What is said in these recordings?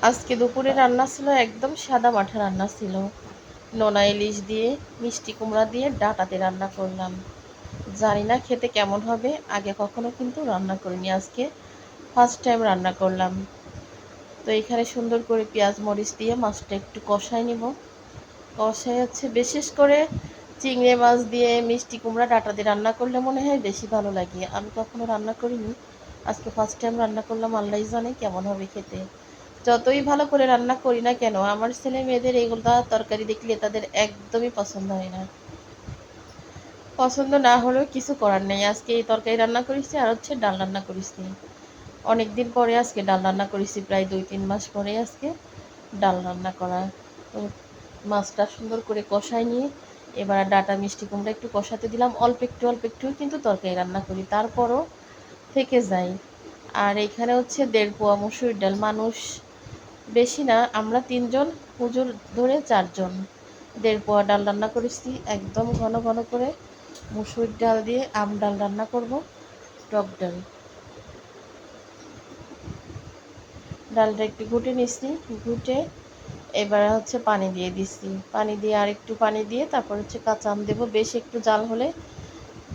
আজকে দুপুরে রান্না ছিল একদম সাদা মাঠা রান্না ছিল। নোনা ইলিশ দিয়ে, মিষ্টি কুমড়া দিয়ে ডাঁটাতে রান্না করলাম। জানি না খেতে কেমন হবে, আগে কখনো কিন্তু রান্না করিনি, আজকে ফার্স্ট টাইম রান্না করলাম। তো এখানে সুন্দর করে পেঁয়াজ মরিচ দিয়ে মাছটা একটু কষাই নিব। কষাই হচ্ছে বিশেষ করে চিংড়ি মাছ দিয়ে মিষ্টি কুমড়া ডাঁটা দিয়ে রান্না করলে মনে হয় বেশি ভালো লাগে। আমি কখনো রান্না করিনি, আজকে ফার্স্ট টাইম রান্না করলাম, আল্লাহই জানে কেমন হবে খেতে। যতই ভালো করে রান্না করি না কেন, আমার ছেলে মেয়েদের এগুলো তরকারি দেখলে তাদের একদমই পছন্দ হয় না। পছন্দ না হলেও কিছু করার নেই। আজকে এই তরকারি রান্না করেছি আর হচ্ছে ডাল রান্না করেছি। অনেক দিন পরে আজকে ডাল রান্না করেছি, প্রায় 2-3 মাস পরে আজকে ডাল রান্না করা। তো মাছটা সুন্দর করে কষাই নিয়ে এবার ডাঁটা মিষ্টি কুমড়া একটু কষাতে দিলাম। অল্প একটু কিন্তু তরকারি রান্না করি, তারপরও থেকে যায়। আর এখানে হচ্ছে 1.5 পোয়া মসুর ডাল, মানুষ বেশি না, আমরা 3 জন, হুজুর ধরে 4 জন। 1.5 পোয়া ডাল রান্না করেছি, একদম ঘন ঘন করে মসুর ডাল দিয়ে আম ডাল রান্না করব, টক ডাল। ডালটা একটু ঘুটে নিচ্ছি, ঘুটে এবার হচ্ছে পানি দিয়ে দিচ্ছি। পানি দিয়ে আর একটু পানি দিয়ে তারপর হচ্ছে কাঁচা আম দেবো, বেশ একটু জাল হলে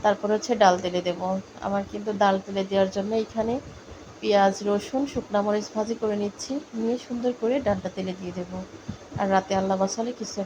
তারপর হচ্ছে ডাল তেলে দেবো। আমার কিন্তু ডাল তেলে দেওয়ার জন্য এখানে পেঁয়াজ রসুন শুকনো মরিচ ভাজি করে নিচ্ছি, নিয়ে সুন্দর করে ডালটা তেলে দিয়ে দেবো। আর রাতে আল্লাহ বাসালে কিছু